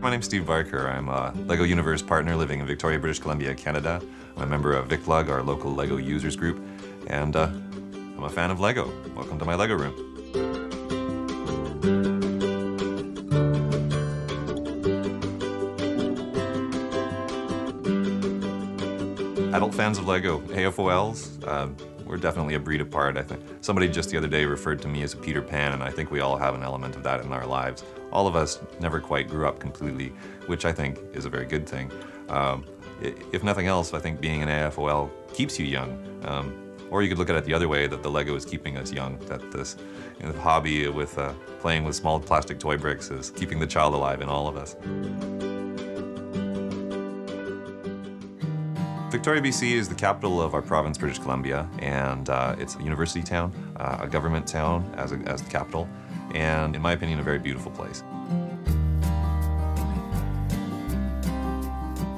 My name's Steve Barker. I'm a LEGO Universe partner living in Victoria, British Columbia, Canada. I'm a member of VicLug, our local LEGO users group, and I'm a fan of LEGO. Welcome to my LEGO room. Adult fans of LEGO, AFOLs, we're definitely a breed apart, I think. Somebody just the other day referred to me as a Peter Pan, and I think we all have an element of that in our lives. All of us never quite grew up completely, which I think is a very good thing. If nothing else, I think being an AFOL keeps you young. Or you could look at it the other way, that the LEGO is keeping us young, that this hobby with playing with small plastic toy bricks is keeping the child alive in all of us. Victoria, BC is the capital of our province, British Columbia, and it's a university town, a government town as the capital, and in my opinion, a very beautiful place.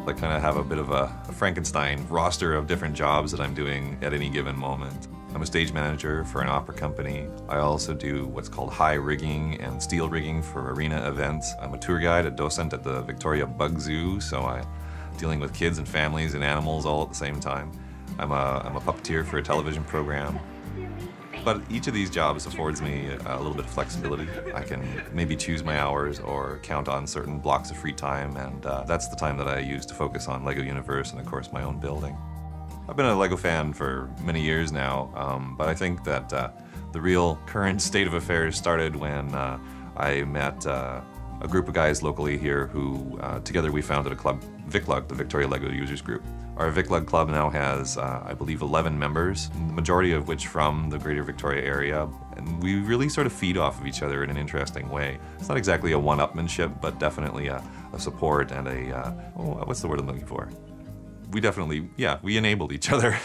I kind of have a bit of a Frankenstein roster of different jobs that I'm doing at any given moment. I'm a stage manager for an opera company. I also do what's called high rigging and steel rigging for arena events. I'm a tour guide, a docent at the Victoria Bug Zoo, so I'm dealing with kids and families and animals all at the same time. I'm a puppeteer for a television program. But each of these jobs affords me a little bit of flexibility. I can maybe choose my hours or count on certain blocks of free time, and that's the time that I use to focus on LEGO Universe and, of course, my own building. I've been a LEGO fan for many years now, but I think that the real current state of affairs started when I met a group of guys locally here who, together we founded a club, VicLug, the Victoria LEGO Users Group. Our VicLug club now has, I believe, 11 members, the majority of which from the greater Victoria area, and we really sort of feed off of each other in an interesting way. It's not exactly a one-upmanship, but definitely a support and a, what's the word I'm looking for? We definitely, yeah, we enable each other.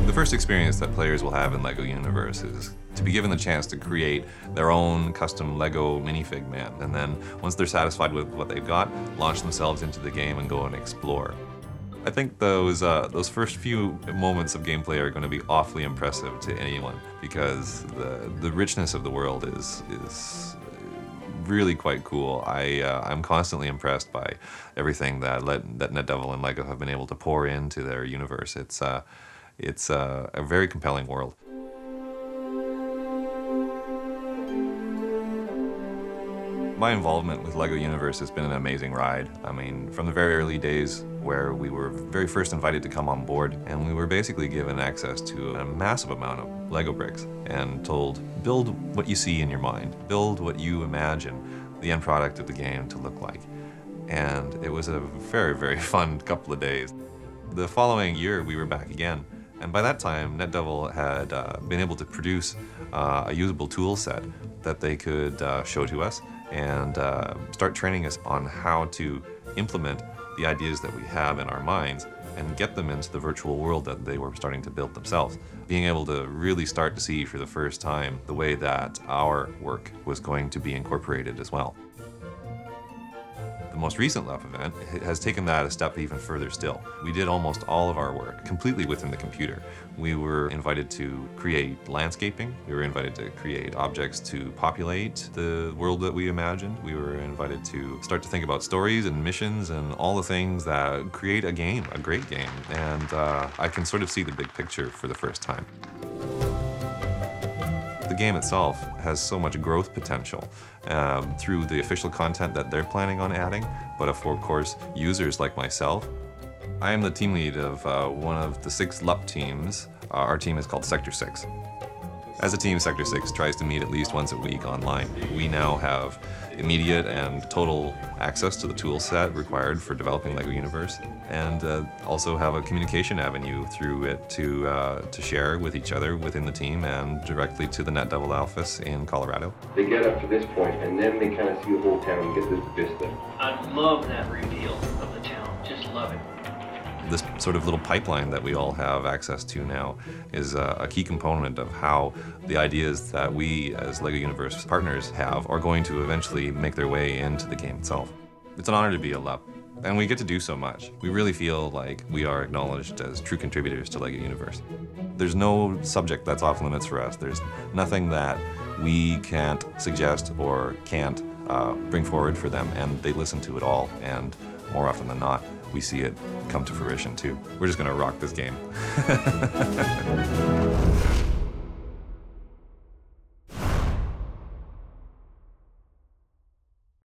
The first experience that players will have in LEGO Universe is to be given the chance to create their own custom LEGO minifig man, and then once they're satisfied with what they've got, launch themselves into the game and go and explore. I think those first few moments of gameplay are going to be awfully impressive to anyone, because the richness of the world is really quite cool. I'm constantly impressed by everything that NetDevil and LEGO have been able to pour into their universe. It's a very compelling world. My involvement with LEGO Universe has been an amazing ride. I mean, from the very early days where we were very first invited to come on board, and we were basically given access to a massive amount of LEGO bricks and told, build what you see in your mind, build what you imagine the end product of the game to look like. And it was a very, very fun couple of days. The following year, we were back again. And by that time, NetDevil had been able to produce a usable tool set that they could show to us and start training us on how to implement the ideas that we have in our minds and get them into the virtual world that they were starting to build themselves. Being able to really start to see for the first time the way that our work was going to be incorporated as well. The most recent LUP event has taken that a step even further still. We did almost all of our work completely within the computer. We were invited to create landscaping. We were invited to create objects to populate the world that we imagined. We were invited to start to think about stories and missions and all the things that create a game, a great game. And I can sort of see the big picture for the first time. The game itself has so much growth potential through the official content that they're planning on adding, but of course, users like myself. I am the team lead of one of the 6 LUP teams. Our team is called Sector 6. As a team, Sector 6 tries to meet at least once a week online. We now have immediate and total access to the tool set required for developing LEGO Universe, and also have a communication avenue through it to share with each other within the team and directly to the NetDevil office in Colorado. They get up to this point and then they kind of see the whole town and get this vista. I love that reveal of the town, just love it. This sort of little pipeline that we all have access to now is a key component of how the ideas that we as LEGO Universe partners have are going to eventually make their way into the game itself. It's an honor to be a LUP, and we get to do so much. We really feel like we are acknowledged as true contributors to LEGO Universe. There's no subject that's off limits for us. There's nothing that we can't suggest or can't bring forward for them, and they listen to it all, and more often than not, we see it come to fruition too. We're just gonna rock this game.